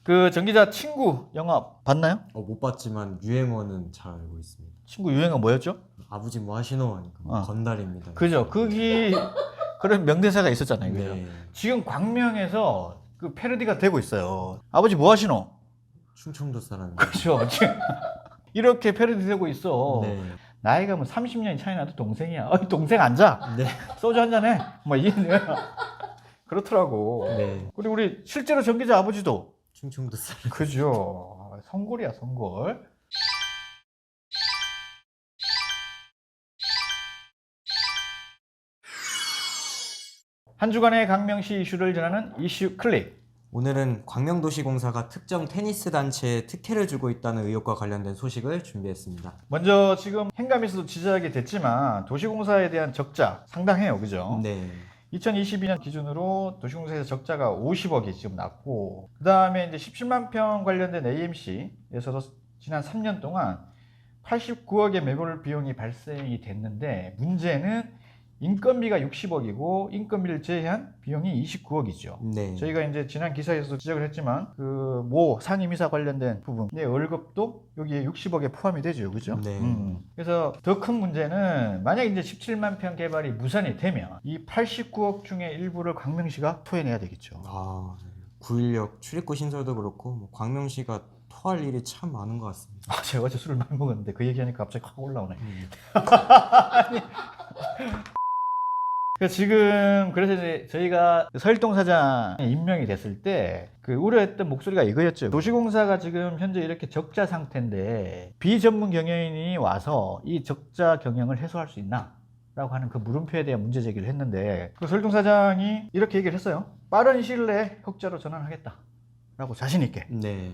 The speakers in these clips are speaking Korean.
그 전기자 친구 영화 봤나요? 못 봤지만 유행어는 잘 알고 있습니다. 친구 유행어 뭐였죠? 아버지 뭐 하시노 하니까 뭐 건달입니다. 그죠. 거기 그런 명대사가 있었잖아요. 그죠? 네. 지금 광명에서 그 패러디가 되고 있어요. 아버지 뭐 하시노? 충청도 사람. 그죠. 지금 이렇게 패러디 되고 있어. 네. 나이가 뭐 30년이 차이 나도 동생이야. 동생 앉아. 네. 소주 한잔 해. 뭐 그렇더라고. 네. 그리고 우리 실제로 전기자 아버지도 충청도 사람. 그죠. 성골이야, 성골. 한 주간의 강명시 이슈를 전하는 이슈 클릭. 오늘은 광명도시공사가 특정 테니스 단체에 특혜를 주고 있다는 의혹과 관련된 소식을 준비했습니다. 먼저 지금 행감에서도 지적이 됐지만 도시공사에 대한 적자 상당해요. 그죠? 네. 2022년 기준으로 도시공사에서 적자가 50억이 지금 났고, 그 다음에 이제 17만 평 관련된 AMC에서도 지난 3년 동안 89억의 매몰 비용이 발생이 됐는데, 문제는 인건비가 60억이고 인건비를 제외한 비용이 29억이죠. 네. 저희가 이제 지난 기사에서도 지적을 했지만 그 모 상임이사 관련된 부분의 월급도 여기에 60억에 포함이 되죠. 그죠? 네. 그래서 더 큰 문제는 만약 이제 17만 평 개발이 무산이 되면 이 89억 중에 일부를 광명시가 토해내야 되겠죠. 9인력 출입구 신설도 그렇고 뭐 광명시가 토할 일이 참 많은 것 같습니다. 제가 어제 술을 많이 먹었는데 그 얘기하니까 갑자기 확 올라오네. 그래서 이제 저희가 서일동 사장이 임명이 됐을 때 그 우려했던 목소리가 이거였죠. 도시공사가 지금 현재 이렇게 적자 상태인데 비전문 경영인이 와서 이 적자 경영을 해소할 수 있나? 라고 하는 그 물음표에 대한 문제 제기를 했는데 그 서일동 사장이 이렇게 얘기를 했어요. 빠른 시일 내에 흑자로 전환하겠다. 라고 자신있게. 네.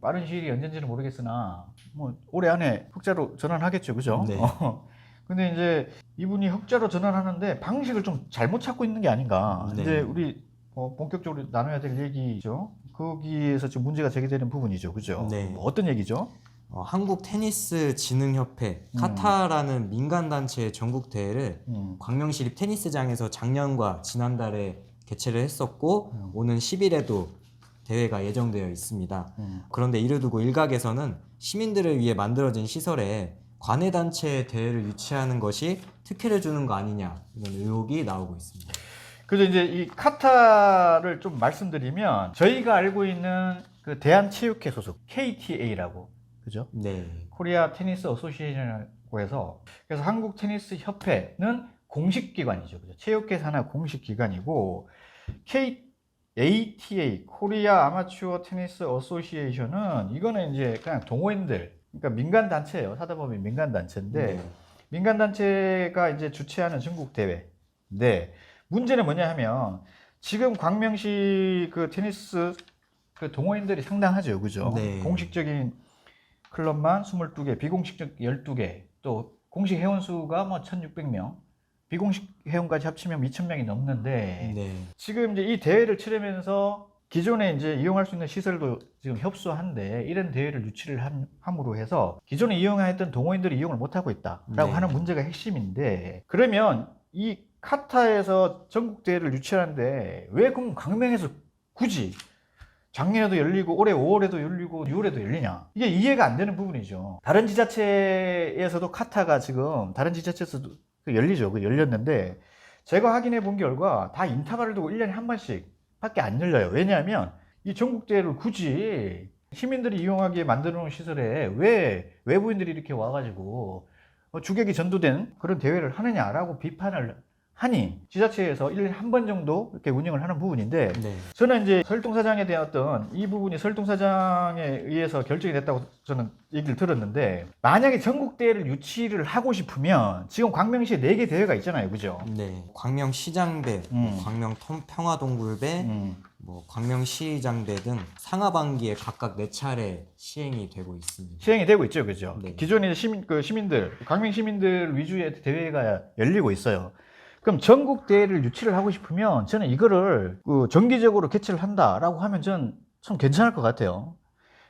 빠른 시일이 언젠지는 모르겠으나 뭐 올해 안에 흑자로 전환하겠죠. 그죠? 네. 근데 이제 이분이 흑자로 전환하는데 방식을 좀 잘못 찾고 있는 게 아닌가. 네. 이제 우리 본격적으로 나눠야 될 얘기죠. 거기에서 지금 문제가 제기되는 부분이죠. 그죠? 네. 뭐 어떤 얘기죠? 한국 테니스 진흥협회 카타라는 민간 단체의 전국 대회를 광명시립 테니스장에서 작년과 지난달에 개최를 했었고 오는 10일에도 대회가 예정되어 있습니다. 그런데 이를 두고 일각에서는 시민들을 위해 만들어진 시설에 관외단체의 대회를 유치하는 것이 특혜를 주는 거 아니냐 이런 의혹이 나오고 있습니다. 그래서 이제 이 카타를 좀 말씀드리면 저희가 알고 있는 그 대한체육회 소속 KTA라고 그죠? 네. 코리아 테니스 어소시에이션이라고 해서 그래서 한국 테니스 협회는 공식 기관이죠. 그죠? 체육회 산하 공식 기관이고 ATA 코리아 아마추어 테니스 어소시에이션은 이거는 이제 그냥 동호인들 그러니까 민간 단체예요. 사다보면 민간 단체인데 네. 민간 단체가 이제 주최하는 전국 대회인데 문제는 뭐냐 하면 지금 광명시 그 테니스 그 동호인들이 상당하죠. 그죠? 네. 공식적인 클럽만 22개, 비공식적 12개, 또 공식 회원 수가 뭐 1,600명, 비공식 회원까지 합치면 2,000명이 넘는데 네. 지금 이제 이 대회를 치르면서 기존에 이제 이용할 수 있는 시설도 지금 협소한데 이런 대회를 유치를 함으로 해서 기존에 이용했던 동호인들이 이용을 못하고 있다라고 네. 하는 문제가 핵심인데 그러면 이 카타에서 전국 대회를 유치하는데 왜 그럼 광명에서 굳이 작년에도 열리고 올해 5월에도 열리고 6월에도 열리냐 이게 이해가 안 되는 부분이죠. 다른 지자체에서도 카타가 지금 다른 지자체에서도 열리죠. 열렸는데 제가 확인해 본 결과 다 인터벌을 두고 1년에 한 번씩 밖에 안 열려요. 왜냐하면 이 전국대회를 굳이 시민들이 이용하게 만들어 놓은 시설에 왜 외부인들이 이렇게 와가지고 주객이 전도된 그런 대회를 하느냐라고 비판을 하니 지자체에서 1년에 한 번 정도 이렇게 운영을 하는 부분인데 네. 저는 이제 서일동 사장에 대한 어떤 이 부분이 서일동 사장에 의해서 결정이 됐다고 저는 얘기를 들었는데 만약에 전국대회를 유치를 하고 싶으면 지금 광명시에 4개 대회가 있잖아요. 그죠? 네. 광명시장배, 광명평화동굴배, 뭐 광명시장배 등 상하반기에 각각 4차례 시행이 되고 있습니다. 시행이 되고 있죠. 그죠? 네. 기존에 시민들, 광명 시민들 위주의 대회가 열리고 있어요. 그럼 전국 대회를 유치를 하고 싶으면 저는 이거를 정기적으로 개최를 한다라고 하면 저는 참 괜찮을 것 같아요.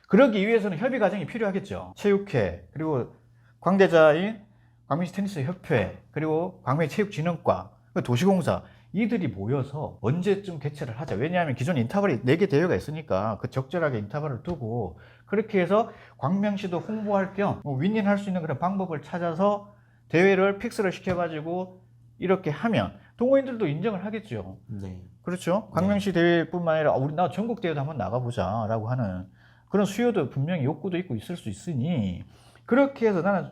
그러기 위해서는 협의 과정이 필요하겠죠. 체육회, 그리고 광대자인 광명시 테니스 협회, 그리고 광명체육진흥과, 도시공사 이들이 모여서 언제쯤 개최를 하자. 왜냐하면 기존 인터벌이 4개 대회가 있으니까 그 적절하게 인터벌을 두고 그렇게 해서 광명시도 홍보할 겸 윈윈할 수 있는 그런 방법을 찾아서 대회를 픽스를 시켜가지고 이렇게 하면 동호인들도 인정을 하겠죠. 네. 그렇죠. 광명시 대회뿐만 아니라 우리 나 전국 대회도 한번 나가보자라고 하는 그런 수요도 분명히 욕구도 있고 있을 수 있으니 그렇게 해서 나는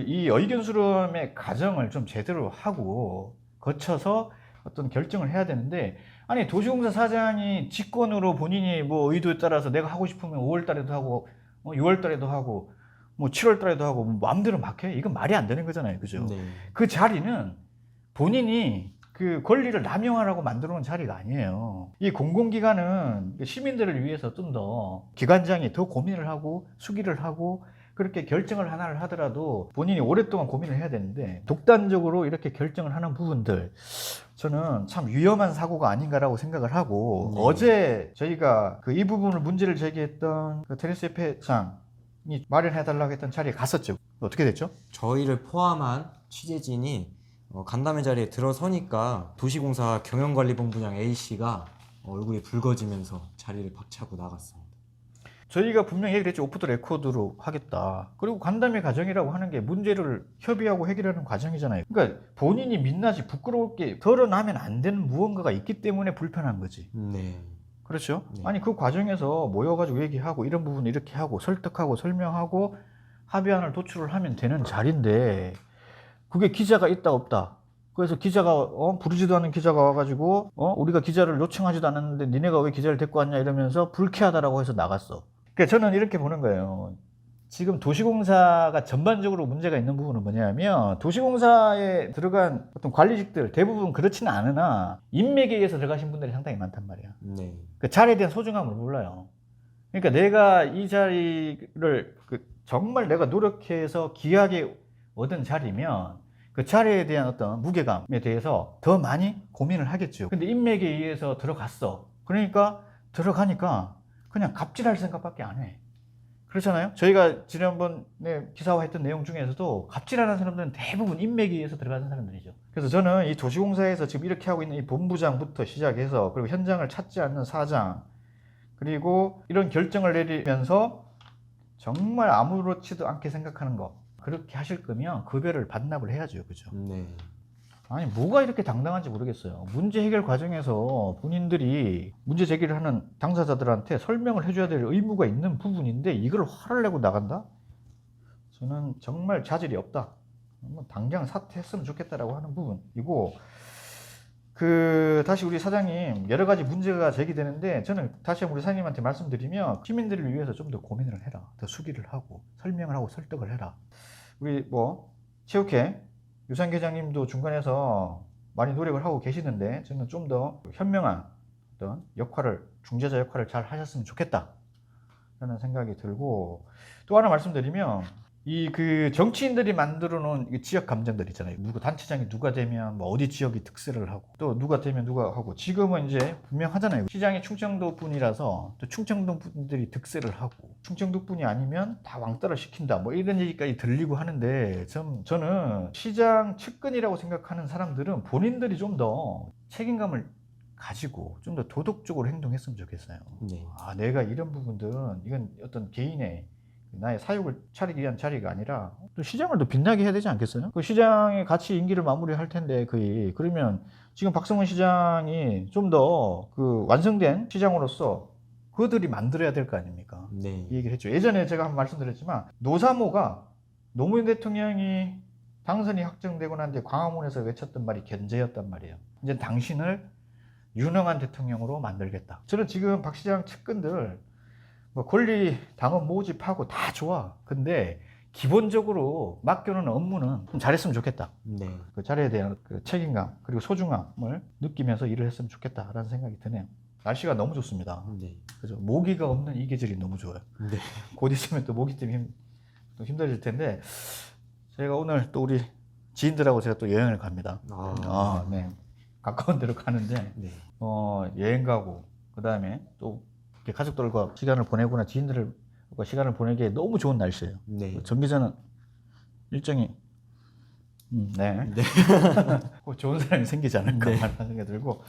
이 의견 수렴의 과정을 좀 제대로 하고 거쳐서 어떤 결정을 해야 되는데 아니 도시공사 사장이 직권으로 본인이 뭐 의도에 따라서 내가 하고 싶으면 5월 달에도 하고 6월 달에도 하고 뭐 7월 달에도 하고 뭐 마음대로 막 해. 이건 말이 안 되는 거잖아요. 그죠? 네. 그 자리는 본인이 그 권리를 남용하라고 만들어 놓은 자리가 아니에요. 이 공공기관은 시민들을 위해서 좀 더 기관장이 더 고민을 하고 수기를 하고 그렇게 결정을 하나를 하더라도 본인이 오랫동안 고민을 해야 되는데 독단적으로 이렇게 결정을 하는 부분들 저는 참 위험한 사고가 아닌가라고 생각을 하고 어제 저희가 이 부분을 문제를 제기했던 테니스 협회장이 마련해달라고 했던 자리에 갔었죠. 어떻게 됐죠? 저희를 포함한 취재진이 간담회 자리에 들어서니까 도시공사 경영관리본부장 A씨가 얼굴이 붉어지면서 자리를 박차고 나갔습니다. 저희가 분명히 얘기를 했죠. 오프 더 레코드로 하겠다. 그리고 간담회 과정이라고 하는 게 문제를 협의하고 해결하는 과정이잖아요. 그러니까 본인이 민낯이 부끄러울 게 드러나면 안 되는 무언가가 있기 때문에 불편한 거지. 네. 그렇죠? 네. 아니 그 과정에서 모여가지고 얘기하고 이런 부분 이렇게 하고 설득하고 설명하고 합의안을 도출을 하면 되는 자리인데 그게 기자가 있다 없다. 그래서 기자가 부르지도 않은 기자가 와가지고 우리가 기자를 요청하지도 않았는데 니네가 왜 기자를 데리고 왔냐 이러면서 불쾌하다라고 해서 나갔어. 그러니까 저는 이렇게 보는 거예요. 지금 도시공사가 전반적으로 문제가 있는 부분은 뭐냐면 도시공사에 들어간 어떤 관리직들 대부분 그렇지는 않으나 인맥에 의해서 들어가신 분들이 상당히 많단 말이야. 네. 그 자리에 대한 소중함을 몰라요. 그러니까 내가 이 자리를 정말 내가 노력해서 귀하게 얻은 자리면 그 자리에 대한 어떤 무게감에 대해서 더 많이 고민을 하겠죠. 근데 인맥에 의해서 들어갔어. 그러니까 들어가니까 그냥 갑질할 생각밖에 안 해. 그렇잖아요. 저희가 지난번에 기사화했던 내용 중에서도 갑질하는 사람들은 대부분 인맥에 의해서 들어가는 사람들이죠. 그래서 저는 이 도시공사에서 지금 이렇게 하고 있는 이 본부장부터 시작해서 그리고 현장을 찾지 않는 사장 그리고 이런 결정을 내리면서 정말 아무렇지도 않게 생각하는 거 그렇게 하실 거면 급여를 반납을 해야죠. 그죠? 네. 아니 뭐가 이렇게 당당한지 모르겠어요. 문제 해결 과정에서 본인들이 문제 제기를 하는 당사자들한테 설명을 해줘야 될 의무가 있는 부분인데 이걸 화를 내고 나간다? 저는 정말 자질이 없다. 당장 사퇴했으면 좋겠다라고 하는 부분이고 다시 우리 사장님 여러 가지 문제가 제기되는데 저는 다시 한번 우리 사장님한테 말씀드리면 시민들을 위해서 좀 더 고민을 해라. 더 수기를 하고 설명을 하고 설득을 해라. 우리 체육회 유상 계장님도 중간에서 많이 노력을 하고 계시는데 저는 좀 더 현명한 어떤 역할을 중재자 역할을 잘 하셨으면 좋겠다 라는 생각이 들고 또 하나 말씀드리면 정치인들이 만들어 놓은 지역 감정들 있잖아요. 누구 단체장이 누가 되면 어디 지역이 득세를 하고 또 누가 되면 누가 하고 지금은 이제 분명하잖아요. 시장이 충청도 분이라서 또 충청도 분들이 득세를 하고 충청도 분이 아니면 다 왕따를 시킨다 이런 얘기까지 들리고 하는데 저는 시장 측근이라고 생각하는 사람들은 본인들이 좀 더 책임감을 가지고 좀 더 도덕적으로 행동했으면 좋겠어요. 네. 내가 이런 부분들은 이건 어떤 개인의 나의 사육을 차리기 위한 자리가 아니라 또 시장을 더 빛나게 해야 되지 않겠어요? 그 시장의 같이 임기를 마무리할 텐데 그러면 지금 박성훈 시장이 좀 더 완성된 시장으로서 그들이 만들어야 될 거 아닙니까? 네. 이 얘기를 했죠. 예전에 제가 한번 말씀드렸지만 노사모가 노무현 대통령이 당선이 확정되고 난 뒤에 광화문에서 외쳤던 말이 견제였단 말이에요. 이제 당신을 유능한 대통령으로 만들겠다. 저는 지금 박 시장 측근들 권리 당원 모집하고 다 좋아. 근데 기본적으로 맡겨놓은 업무는 좀 잘했으면 좋겠다. 네. 그 자리에 대한 책임감 그리고 소중함을 느끼면서 일을 했으면 좋겠다라는 생각이 드네요. 날씨가 너무 좋습니다. 네. 그죠? 모기가 없는 이 계절이 너무 좋아요. 네. 곧 있으면 또 모기 때문에 또 힘들어질 텐데 제가 오늘 또 우리 지인들하고 제가 또 여행을 갑니다. 네. 가까운 데로 가는데 네. 여행 가고 그 다음에 또 가족들과 시간을 보내거나 지인들과 시간을 보내기에 너무 좋은 날씨예요. 네. 정 기자는 일정이 네. 네. 꼭 좋은 사람이 생기지 않을까 네. 하는 생각이 들고.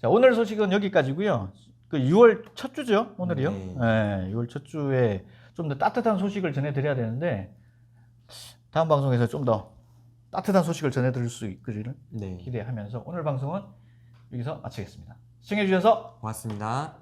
자, 오늘 소식은 여기까지고요. 그 6월 첫 주죠, 오늘이요. 네. 네, 6월 첫 주에 좀 더 따뜻한 소식을 전해드려야 되는데 다음 방송에서 좀 더 따뜻한 소식을 전해드릴 수 있기를 네. 기대하면서 오늘 방송은 여기서 마치겠습니다. 시청해주셔서 고맙습니다.